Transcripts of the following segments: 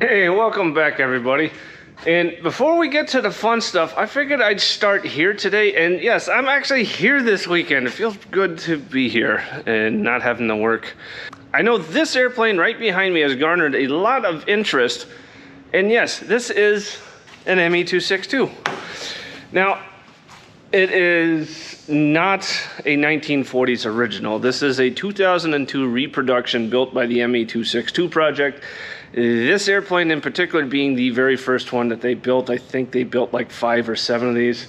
Hey, welcome back everybody. And before we get to the fun stuff, I figured I'd start here today. And yes, I'm actually here this weekend. It feels good to be here and not having to work. I know this airplane right behind me has garnered a lot of interest. And yes, this is an ME-262. Now, it is not a 1940s original. This is a 2002 reproduction built by the ME-262 project. This airplane in particular being the very first one that they built. I think they built like 5 or 7 of these,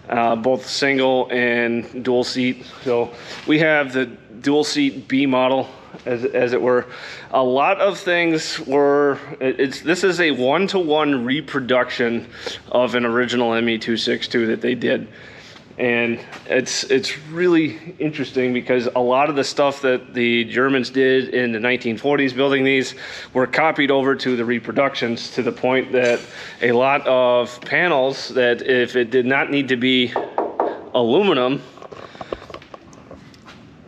both single and dual seat. So we have the dual seat B model, as it were. A lot of things were, this is a 1-to-1 reproduction of an original ME-262 that they did. And it's really interesting because a lot of the stuff that the Germans did in the 1940s building these were copied over to the reproductions, to the point that a lot of panels that if it did not need to be aluminum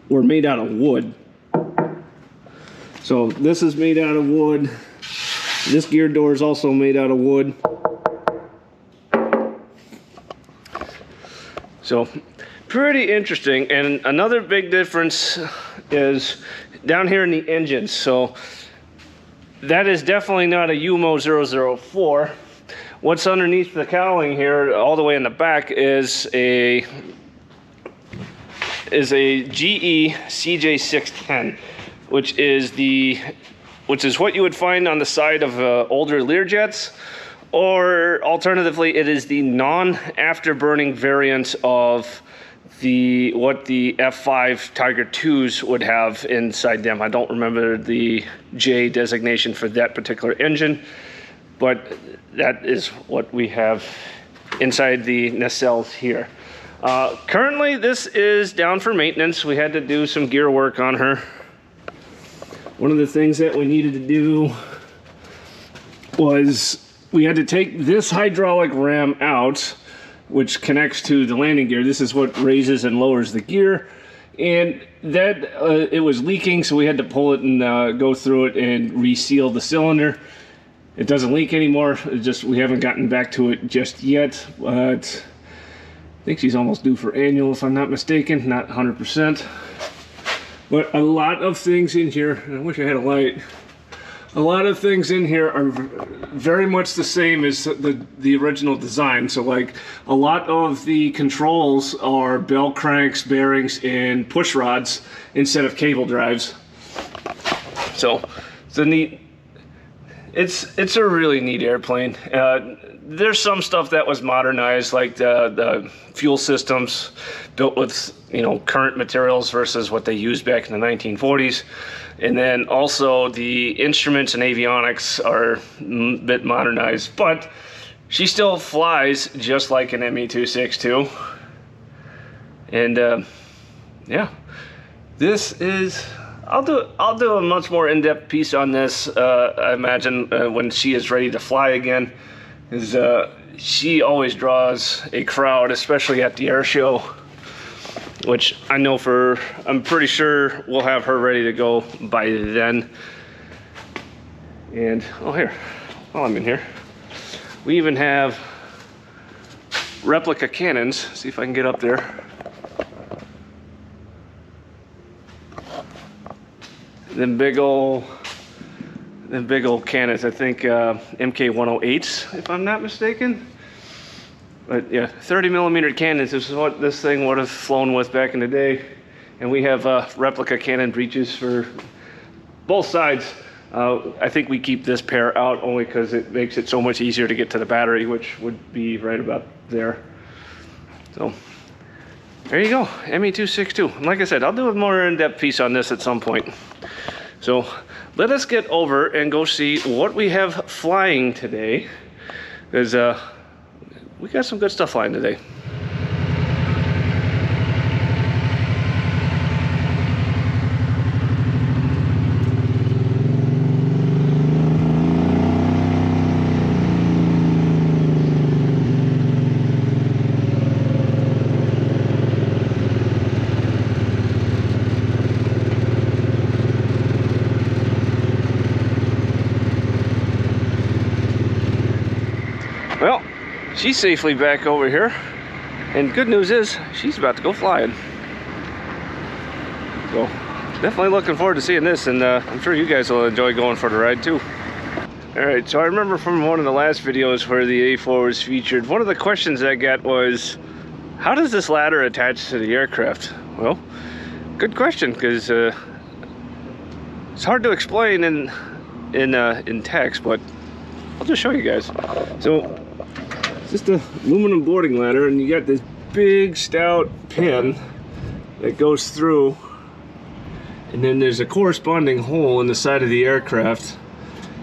were made out of wood. So this is made out of wood. This gear door is also made out of wood. So pretty interesting. And another big difference is down here in the engines. So that is definitely not a UMO 004. What's underneath the cowling here, all the way in the back, is a GE CJ610, which is what you would find on the side of older Learjets. Or alternatively, it is the non-afterburning variant of what the F5 Tiger IIs would have inside them. I don't remember the J designation for that particular engine, but that is what we have inside the nacelles here. Currently, this is down for maintenance. We had to do some gear work on her. One of the things that we needed to do was we had to take this hydraulic ram out, which connects to the landing gear. This is what raises and lowers the gear. And that it was leaking, so we had to pull it and go through it and reseal the cylinder. It doesn't leak anymore. We haven't gotten back to it just yet. But I think she's almost due for annual, if I'm not mistaken. Not 100%. But a lot of things in here, and I wish I had a light. A lot of things in here are very much the same as the original design. So like a lot of the controls are bell cranks, bearings, and push rods instead of cable drives. So it's a neat, it's a really neat airplane. There's some stuff that was modernized, like the fuel systems built with current materials versus what they used back in the 1940s. And then also the instruments and avionics are a bit modernized, but she still flies just like an ME-262. And yeah, this is, I'll do a much more in-depth piece on this, I imagine, when she is ready to fly again. She always draws a crowd, especially at the air show, which I'm pretty sure we'll have her ready to go by then. And, here, while I'm in here, we even have replica cannons. See if I can get up there. Them big old cannons, I think MK108s, if I'm not mistaken. But yeah, 30mm cannons. This is what this thing would have flown with back in the day. And we have replica cannon breeches for both sides. I think we keep this pair out only because it makes it so much easier to get to the battery, which would be right about there. So there you go, ME-262. And like I said, I'll do a more in-depth piece on this at some point. So let us get over and go see what we have flying today, because we got some good stuff flying today. she's safely back over here. And good news is, she's about to go flying. So, definitely looking forward to seeing this, and I'm sure you guys will enjoy going for the ride too. Alright, so I remember from one of the last videos where the A4 was featured, one of the questions I got was, how does this ladder attach to the aircraft? Well, good question, because it's hard to explain in text, but I'll just show you guys. So, it's just a aluminum boarding ladder, and you got this big stout pin that goes through, and then there's a corresponding hole in the side of the aircraft,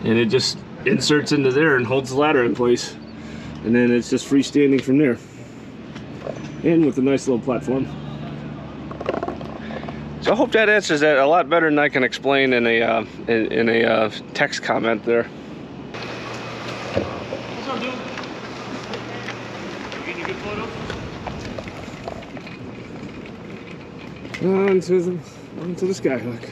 and it just inserts into there and holds the ladder in place, and then it's just freestanding from there, and with a nice little platform. So I hope that answers that a lot better than I can explain in a text comment there. What's up, dude? Getting a good photo? Onto the Skyhawk.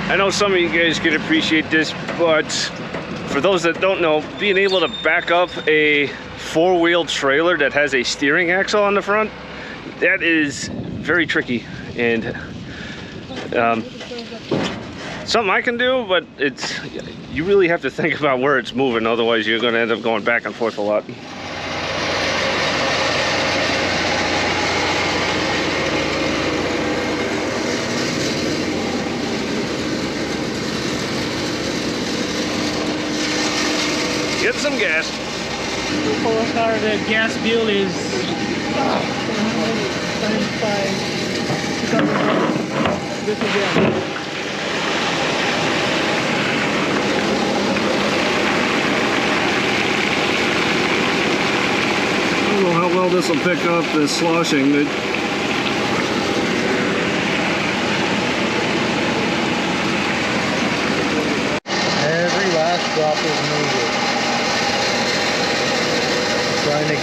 I know some of you guys could appreciate this, but for those that don't know, being able to back up a four-wheel trailer that has a steering axle on the front, that is very tricky, and something I can do, but you really have to think about where it's moving, otherwise you're going to end up going back and forth a lot. Get some gas. For a car, the gas bill is $175. This is it. I don't know how well this will pick up the sloshing. Every last drop is needed. Trying to go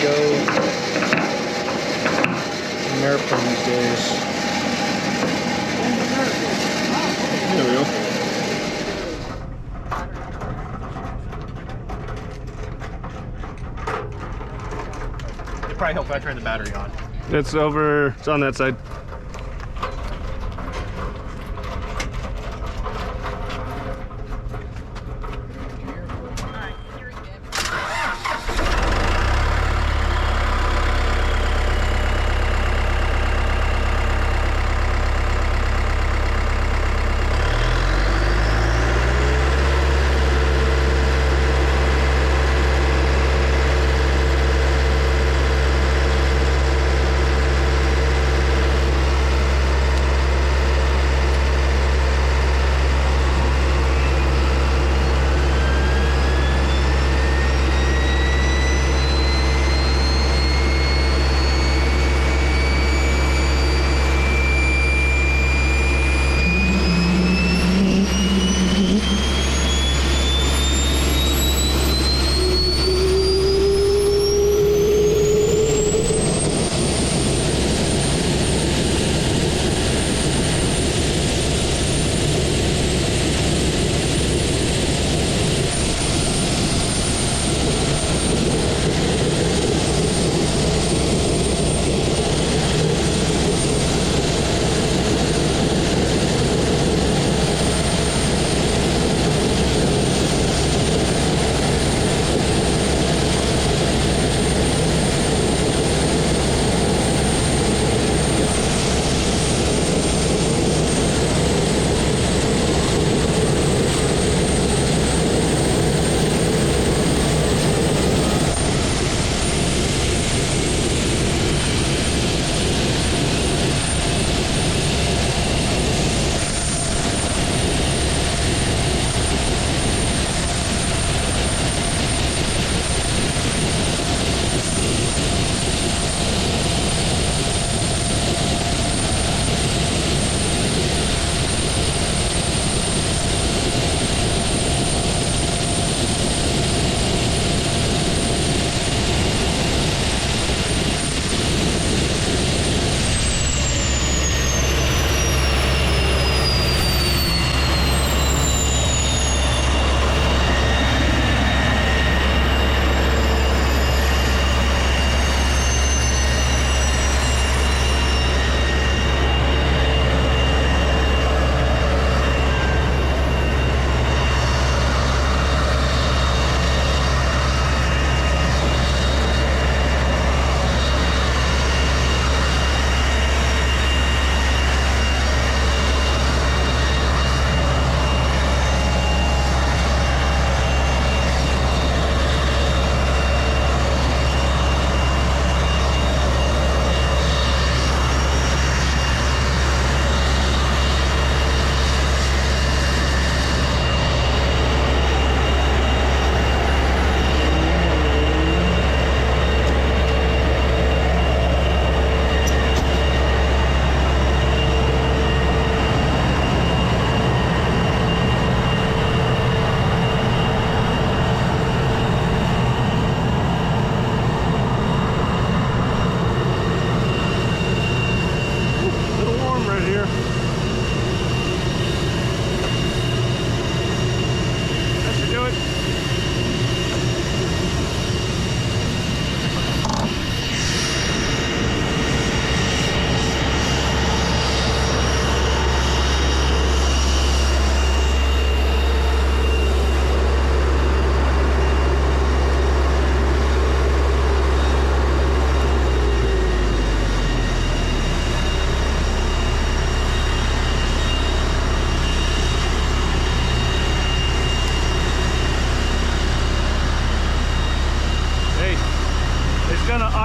an airplane these days. There we go. It probably helps if I turn the battery on. It's over, it's on that side.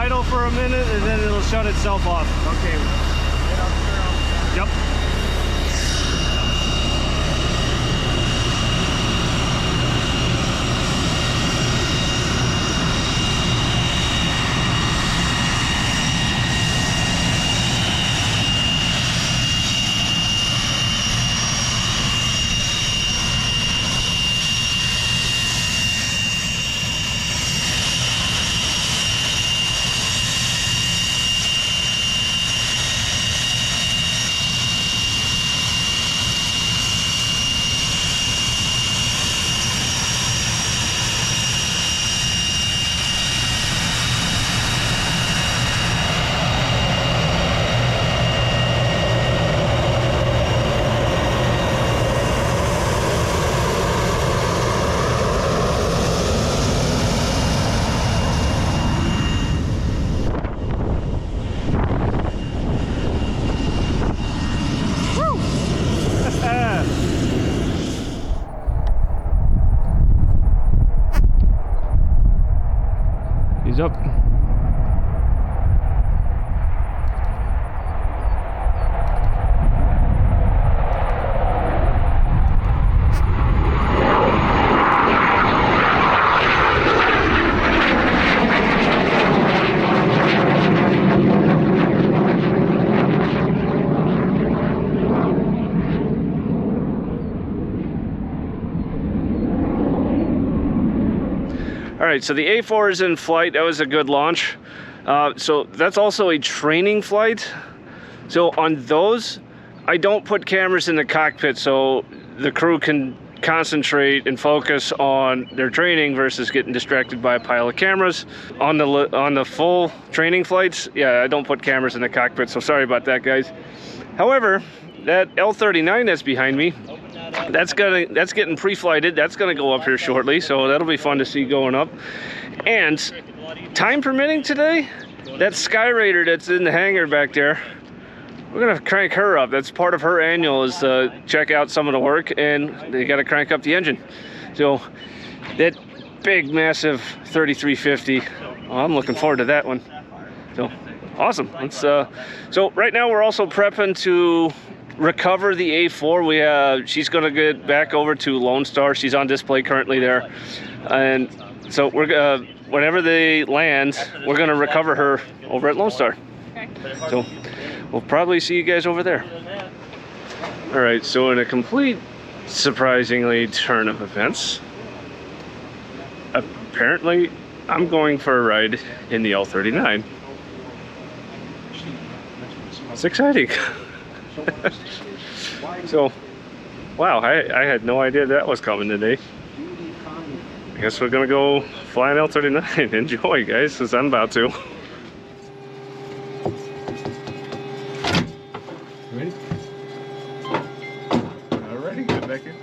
idle for a minute and then it'll shut itself off. Okay. Yep. He's up. All right, so the A4 is in flight. That was a good launch. So that's also a training flight. So on those, I don't put cameras in the cockpit so the crew can concentrate and focus on their training versus getting distracted by a pile of cameras. On the full training flights, yeah, I don't put cameras in the cockpit, so sorry about that, guys. However, that L-39 that's behind me, that's getting pre-flighted. That's gonna go up here shortly, so that'll be fun to see going up. And time permitting today, that Skyraider that's in the hangar back there, we're gonna crank her up. That's part of her annual, is to check out some of the work, and they gotta crank up the engine. So that big, massive 3350, well, I'm looking forward to that one. So awesome. Let's so right now we're also prepping to recover the A4. She's gonna get back over to Lone Star. She's on display currently there, and so we're whenever they land, we're gonna recover her over at Lone Star. Okay. So we'll probably see you guys over there. All right, so in a complete surprisingly turn of events, apparently I'm going for a ride in the L-39. It's exciting. So, wow, I had no idea that was coming today. I guess we're gonna go fly an L-39. Enjoy, guys, because I'm about to. Ready? Alrighty, get back here.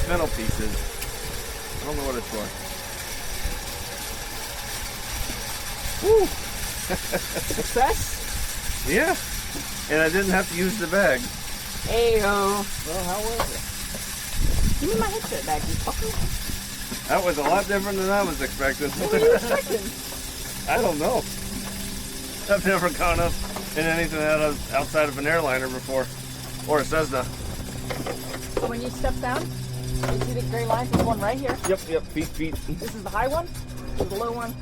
metal pieces. I don't know what it's for. Woo! Success? Yeah. And I didn't have to use the bag. Hey-ho. Well, how was it? Give me my headset back, you fucker. That was a lot different than I was expecting. What were you expecting? I don't know. I've never gone up in anything outside of an airliner before. Or a Cessna. So when you step down, you see the gray line? There's one right here. Yep, feet. This is the high one. This is the low one.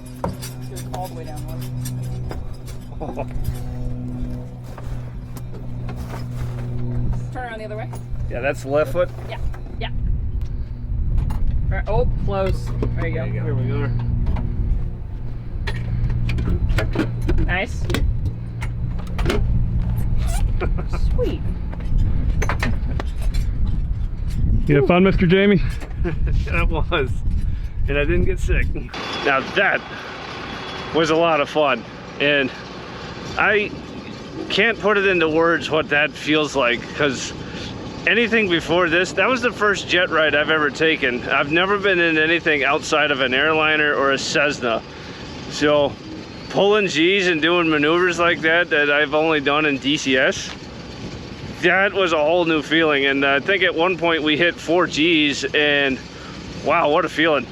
This is all the way down one. Turn around the other way. Yeah, that's the left foot. Yeah. All right. Oh, close. There you go. Here we go. Nice. Sweet. You had fun, Mr. Jamie? That was. And I didn't get sick. Now that was a lot of fun. And I can't put it into words what that feels like, because anything before this, that was the first jet ride I've ever taken. I've never been in anything outside of an airliner or a Cessna. So pulling G's and doing maneuvers like that I've only done in DCS, that was a whole new feeling. And I think at one point we hit 4 G's, and wow, what a feeling.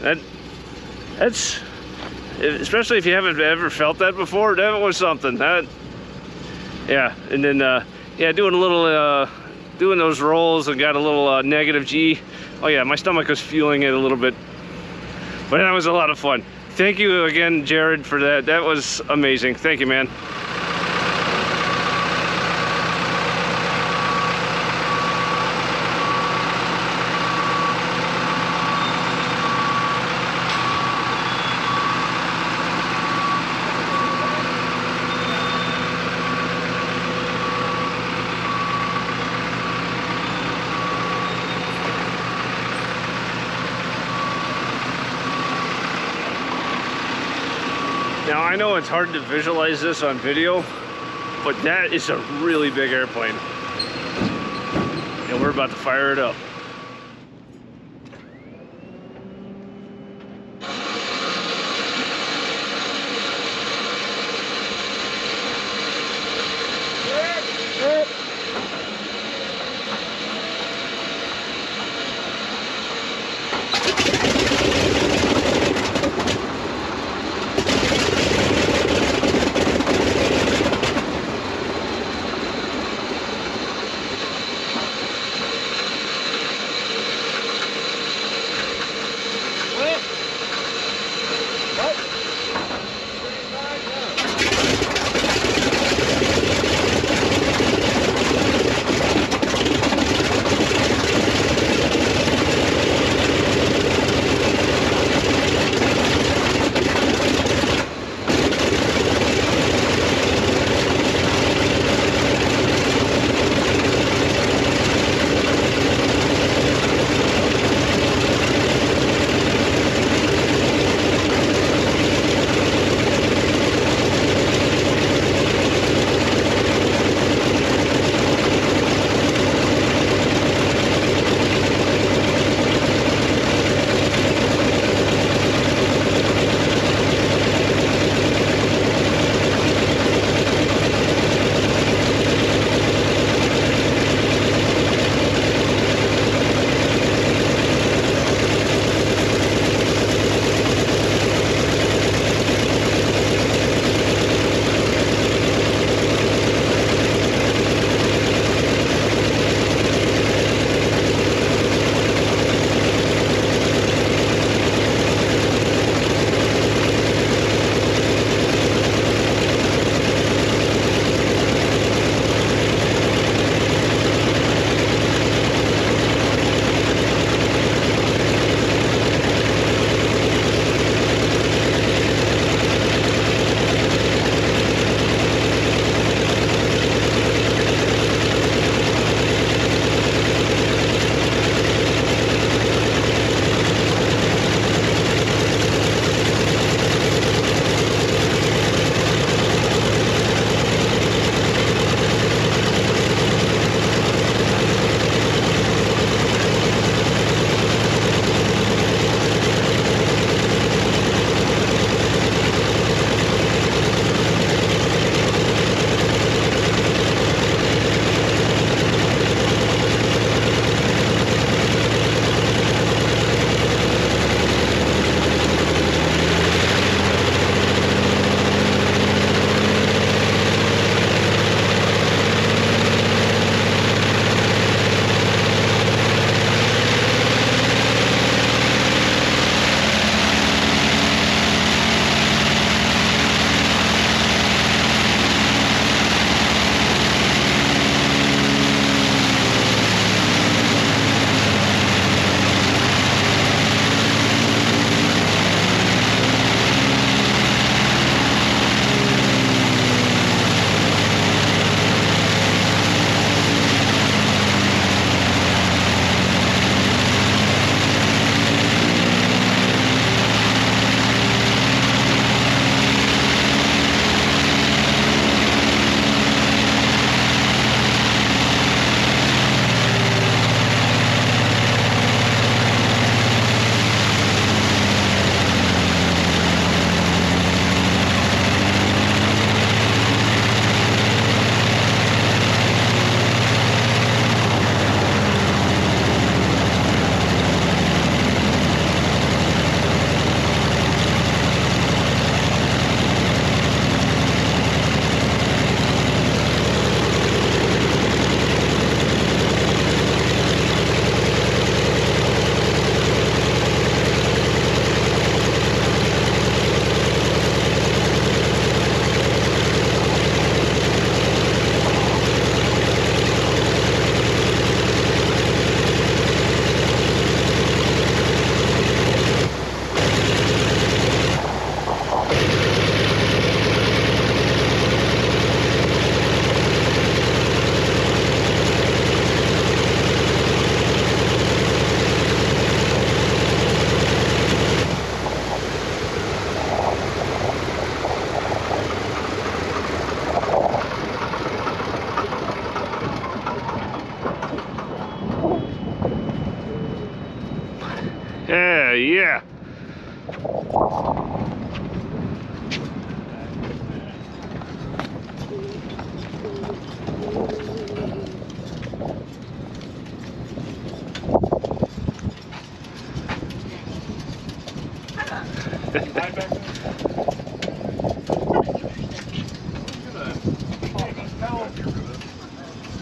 That's especially if you haven't ever felt that before, that was something. Yeah. And then yeah, doing a little doing those rolls and got a little negative G. Oh yeah, my stomach was feeling it a little bit, but that was a lot of fun. Thank you again, Jared, for that. That was amazing. Thank you, man. Now, I know it's hard to visualize this on video, but that is a really big airplane. And we're about to fire it up.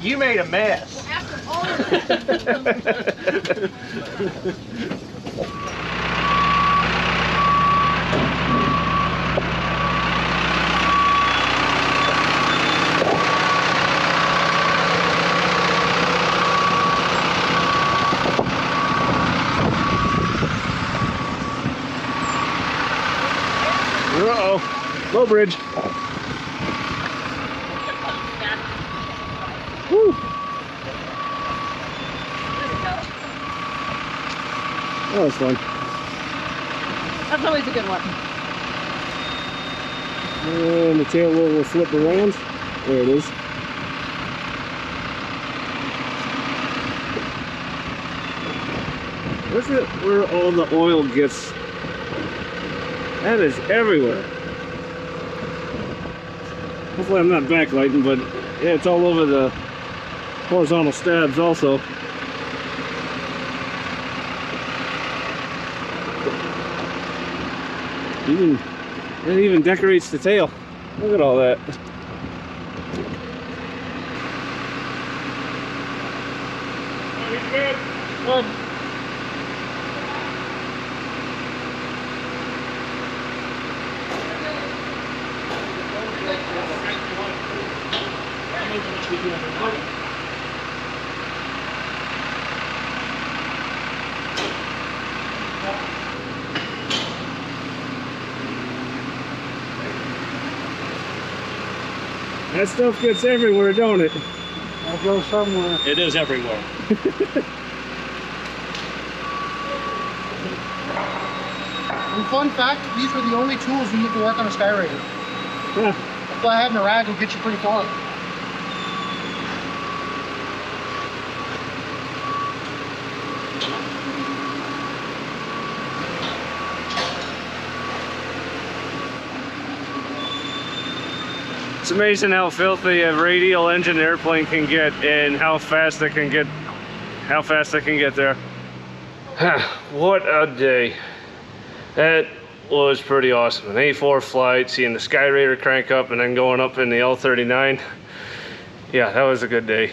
You made a mess. After all of that. Uh-oh. Low bridge. Woo. That was fun. That's always a good one. And the tail will flip around. There it is. Look at where all the oil gets. That is everywhere. Hopefully I'm not backlighting, but yeah, it's all over the horizontal stabs also. It even decorates the tail. Look at all that. Good. That stuff gets everywhere, don't it? I'll go somewhere. It is everywhere. And fun fact, these were the only tools you need to work on a Skyraider. Huh. That's why having a rag will get you pretty far. It's amazing how filthy a radial engine airplane can get and how fast it can get there. What a day. That was pretty awesome. An A4 flight, seeing the Skyraider crank up and then going up in the L-39. Yeah, that was a good day.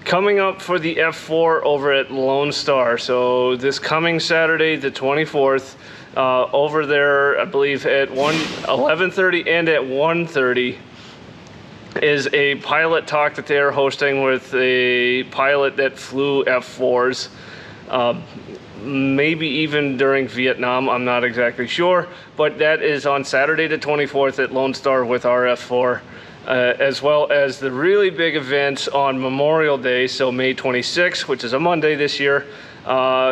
Coming up for the F4 over at Lone Star. So this coming Saturday, the 24th, over there, I believe at 11:30 and at 1:30 is a pilot talk that they're hosting with a pilot that flew F4s. Maybe even during Vietnam, I'm not exactly sure, but that is on Saturday the 24th at Lone Star with our F4, as well as the really big event on Memorial Day, so May 26th, which is a Monday this year.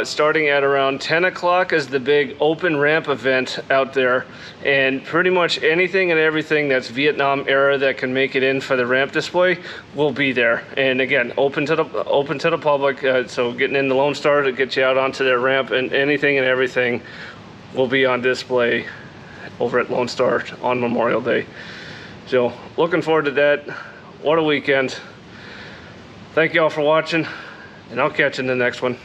Starting at around 10 o'clock is the big open ramp event out there, and pretty much anything and everything that's Vietnam era that can make it in for the ramp display will be there. And again, open to the public, so getting in the Lone Star to get you out onto their ramp, and anything and everything will be on display over at Lone Star on Memorial Day. So looking forward to that. What a weekend. Thank you all for watching, and I'll catch you in the next one.